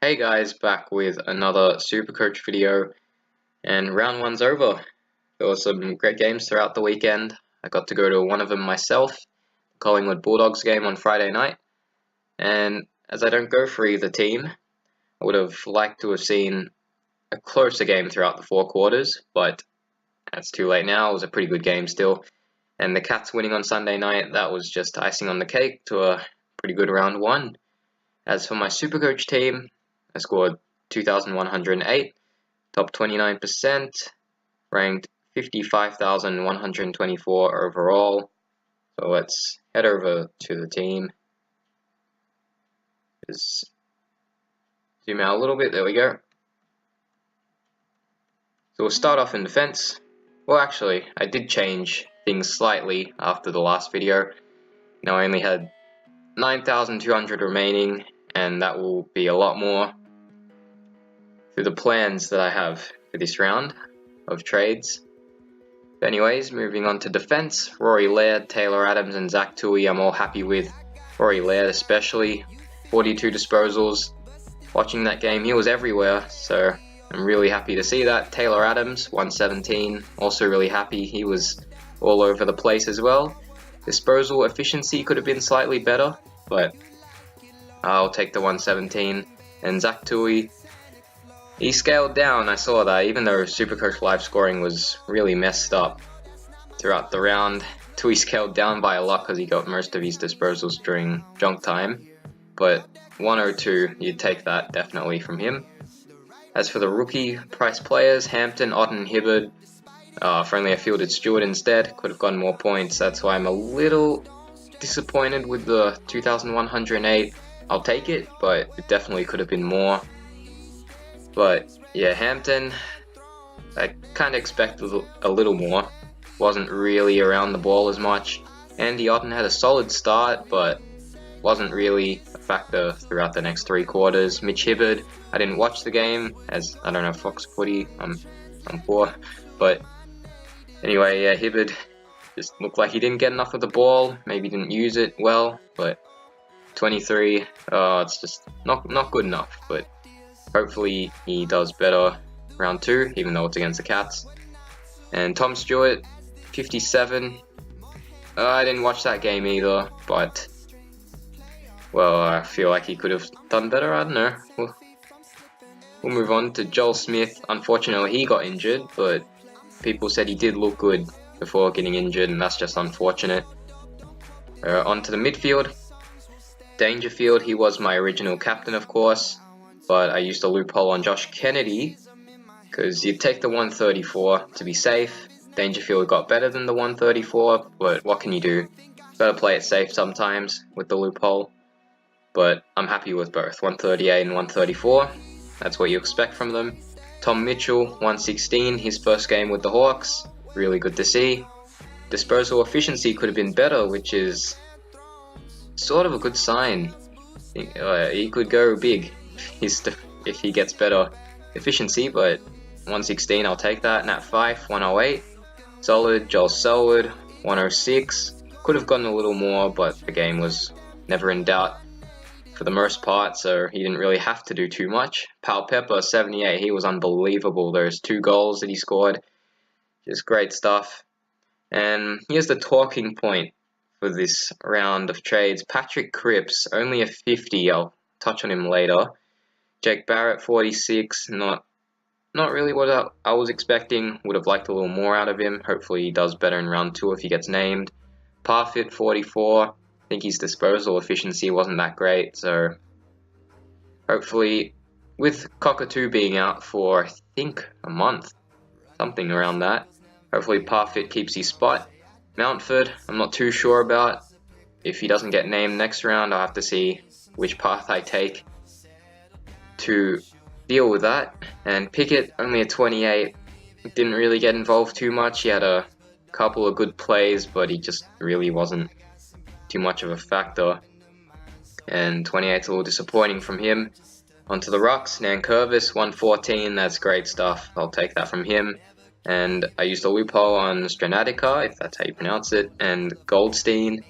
Hey guys, back with another SuperCoach video, and round one's over. There were some great games throughout the weekend. I got to go to one of them myself, the Collingwood Bulldogs game on Friday night, and as I don't go for either team, I would have liked to have seen a closer game throughout the four quarters, but that's too late now. It was a pretty good game still, and the Cats winning on Sunday night, that was just icing on the cake to a pretty good round one. As for my SuperCoach team, I scored 2,108, top 29%, ranked 55,124 overall. So let's head over to the team. Just zoom out a little bit, there we go. So we'll start off in defense. Well, actually, I did change things slightly after the last video. Now I only had 9,200 remaining, and that will be a lot more through the plans that I have for this round of trades. But anyways, moving on to defense, Rory Laird, Taylor Adams and Zach Tuohy I'm all happy with. Rory Laird especially, 42 disposals. Watching that game, he was everywhere, so I'm really happy to see that. Taylor Adams, 117, also really happy. He was all over the place as well. Disposal efficiency could have been slightly better, but I'll take the 117. And Zach Tuohy, he scaled down, I saw that, even though SuperCoach live scoring was really messed up throughout the round. Tuohy scaled down by a lot because he got most of his disposals during junk time. But 102, you'd take that definitely from him. As for the rookie price players, Hampton, Otten, Hibberd, if only I fielded Stewart instead, could have gotten more points. That's why I'm a little disappointed with the 2,108. I'll take it, but it definitely could have been more. But yeah, Hampton, I kind of expected a little more. Wasn't really around the ball as much. Andy Otten had a solid start, but wasn't really a factor throughout the next three quarters. Mitch Hibberd, I didn't watch the game, as I don't know Fox Footy, I'm poor. But anyway, yeah, Hibberd just looked like he didn't get enough of the ball, maybe didn't use it well, but 23, it's just not good enough. But hopefully he does better round two, even though it's against the Cats. And Tom Stewart, 57. I didn't watch that game either, but well, I feel like he could have done better. I don't know. We'll move on to Joel Smith. Unfortunately, he got injured, but people said he did look good before getting injured, and that's just unfortunate. On to the midfield. Dangerfield, he was my original captain, of course, but I used a loophole on Josh Kennedy because you'd take the 134 to be safe. Dangerfield got better than the 134, but what can you do? Better play it safe sometimes with the loophole. But I'm happy with both, 138 and 134. That's what you expect from them. Tom Mitchell, 116, his first game with the Hawks. Really good to see. Disposal efficiency could have been better, which is sort of a good sign. He could go big if he gets better efficiency, but 116, I'll take that. Nat Fife, 108. Solid. Joel Selwood, 106. Could have gotten a little more, but the game was never in doubt for the most part, so he didn't really have to do too much. Pal Pepper, 78, he was unbelievable. Those 2 goals that he scored, just great stuff. And here's the talking point for this round of trades. Patrick Cripps, only a 50, I'll touch on him later. Jake Barrett, 46, not really what I was expecting. Would have liked a little more out of him. Hopefully he does better in round 2 if he gets named. Parfit, 44. I think his disposal efficiency wasn't that great, so hopefully, with Cockatoo being out for I think a month, something around that, hopefully Parfit keeps his spot. Mountford, I'm not too sure about. If he doesn't get named next round, I'll have to see which path I take to deal with that. And Pickett, only a 28, didn't really get involved too much. He had a couple of good plays, but he just really wasn't too much of a factor, and 28's a little disappointing from him. Onto the rucks, Nankervis, 114, that's great stuff. I'll take that from him. And I used a loophole on Stranatica, if that's how you pronounce it, and Goldstein.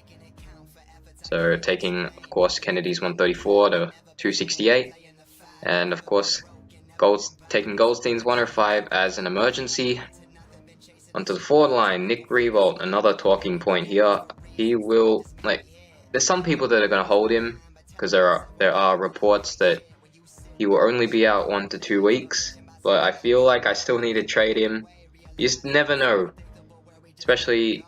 So taking, of course, Kennedy's 134 to 268. And of course, taking Goldstein's 105 as an emergency. Onto the forward line, Nick Revolt, another talking point here. He will, there's some people that are going to hold him, because there are reports that he will only be out 1 to 2 weeks, but I feel like I still need to trade him. You just never know, especially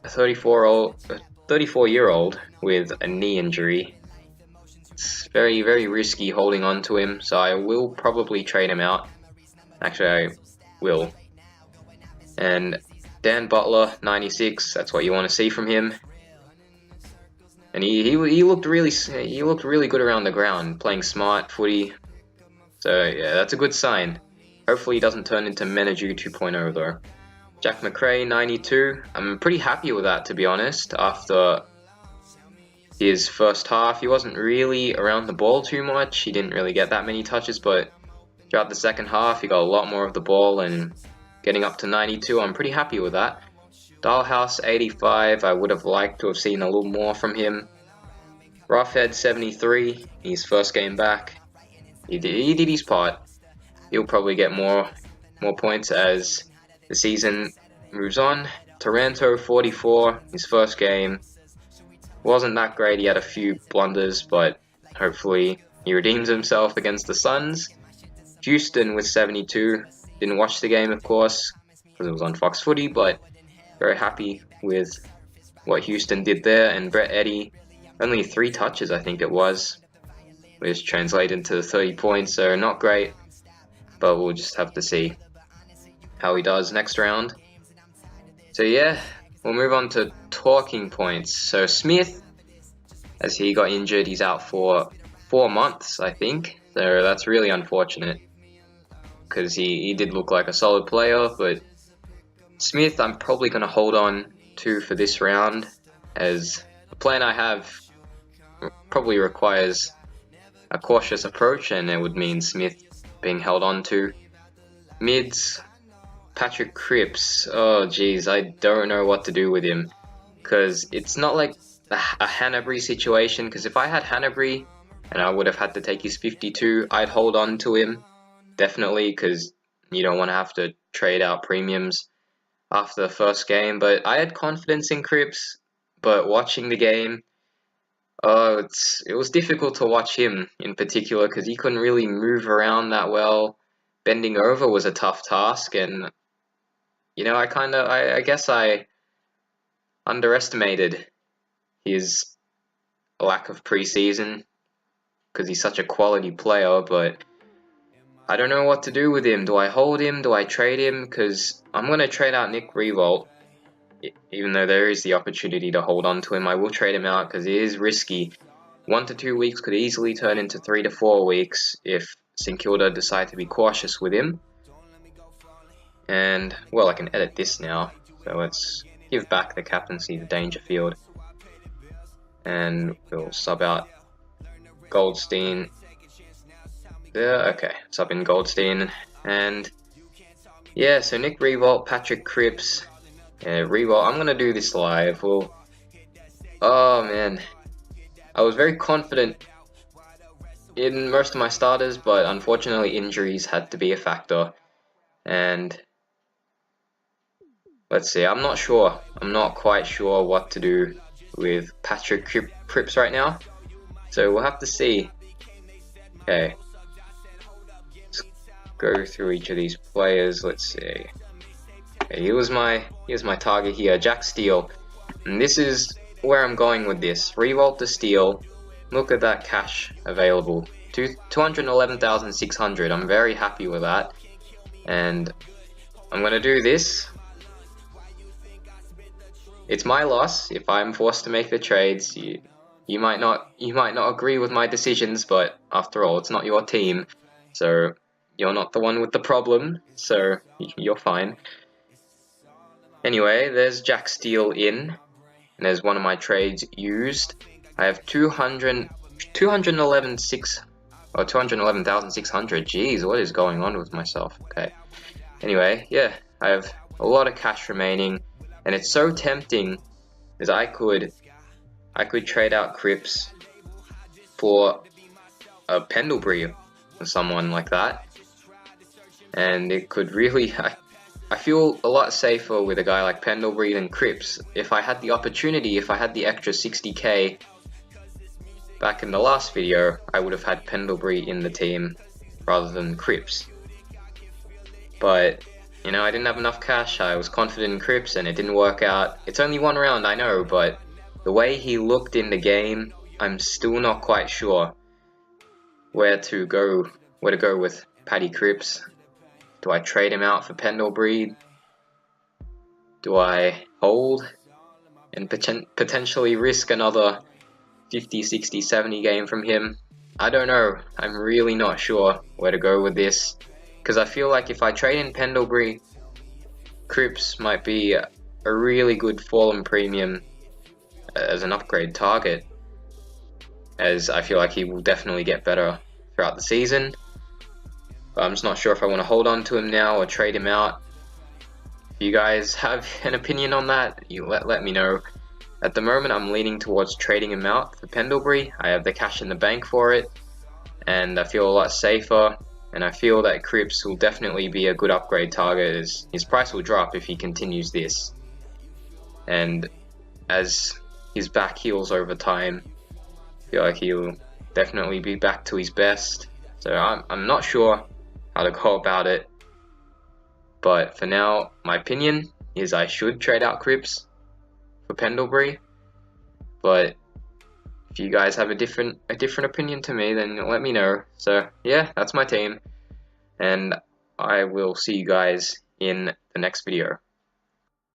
a 34-year-old with a knee injury. It's very, very risky holding on to him, so I will probably trade him out. Actually, I will. And Dan Butler, 96. That's what you want to see from him. And he looked really good around the ground, playing smart footy. So yeah, that's a good sign. Hopefully he doesn't turn into Menadue 2.0 though. Jack McRae, 92. I'm pretty happy with that, to be honest. After his first half, he wasn't really around the ball too much. He didn't really get that many touches, but throughout the second half, he got a lot more of the ball, and getting up to 92, I'm pretty happy with that. Dialhouse, 85. I would have liked to have seen a little more from him. Roughhead, 73. His first game back. He did his part. He'll probably get more points as the season moves on. Taranto, 44. His first game wasn't that great. He had a few blunders, but hopefully he redeems himself against the Suns. Houston with 72. Didn't watch the game, of course, because it was on Fox Footy, but very happy with what Houston did there. And Brett Eddy, only 3 touches, I think it was, which translated into 30 points, so not great, but we'll just have to see how he does next round. So yeah, we'll move on to talking points. So Smith, as he got injured, he's out for 4 months, I think, so that's really unfortunate, because he did look like a solid player. But Smith, I'm probably going to hold on to for this round, as the plan I have probably requires a cautious approach, and it would mean Smith being held on to. Mids, Patrick Cripps. Oh geez, I don't know what to do with him, because it's not like a Hanbury situation, because if I had Hanbury and I would have had to take his 52, I'd hold on to him, definitely, because you don't want to have to trade out premiums after the first game. But I had confidence in Cripps, but watching the game, it was difficult to watch him in particular, because he couldn't really move around that well. Bending over was a tough task, and I guess I underestimated his lack of preseason, because he's such a quality player. But I don't know what to do with him. Do I hold him? Do I trade him? Because I'm going to trade out Nick Revolt. Even though there is the opportunity to hold on to him, I will trade him out because it is risky. 1 to 2 weeks could easily turn into 3 to 4 weeks if St Kilda decide to be cautious with him. And, well, I can edit this now. So let's give back the captaincy to Dangerfield. And we'll sub out Goldstein. There, okay, sub in Goldstein. And, yeah, so Nick Revolt, Patrick Cripps. Revolt, I'm going to do this live. Oh man, I was very confident in most of my starters, but unfortunately injuries had to be a factor. And let's see, I'm not quite sure what to do with Patrick Cripps right now, so we'll have to see. Okay, let's go through each of these players. Let's see. Okay, here's my target here, Jack Steele, and this is where I'm going with this. Revolt to Steele. Look at that cash available, 211,600. I'm very happy with that, and I'm gonna do this. It's my loss if I'm forced to make the trades. You might not agree with my decisions, but after all, it's not your team, so you're not the one with the problem, so you're fine. Anyway, there's Jack Steele in, and there's one of my trades used. I have 211,600. Jeez, what is going on with myself? Okay. Anyway, yeah, I have a lot of cash remaining, and it's so tempting, as I could trade out Cripps for a Pendlebury someone like that, and it could really I feel a lot safer with a guy like Pendlebury than Cripps. If I had the opportunity, if I had the extra 60k back in the last video, I would have had Pendlebury in the team rather than Cripps. But, you know, I didn't have enough cash. I was confident in Cripps and it didn't work out. It's only one round, I know, but the way he looked in the game, I'm still not quite sure where to go with Paddy Cripps. Do I trade him out for Pendlebury? Do I hold and potentially risk another 50, 60, 70 game from him? I don't know. I'm really not sure where to go with this, because I feel like if I trade in Pendlebury, Cripps might be a really good fallen premium as an upgrade target, as I feel like he will definitely get better throughout the season. But I'm just not sure if I want to hold on to him now or trade him out. If you guys have an opinion on that, you let me know. At the moment, I'm leaning towards trading him out for Pendlebury. I have the cash in the bank for it, and I feel a lot safer. And I feel that Cripps will definitely be a good upgrade target, as his price will drop if he continues this. And as his back heals over time, I feel like he'll definitely be back to his best. So I'm not sure how to go about it, but for now, my opinion is I should trade out Cripps for Pendlebury. But if you guys have a different opinion to me, then let me know. So yeah, that's my team, and I will see you guys in the next video.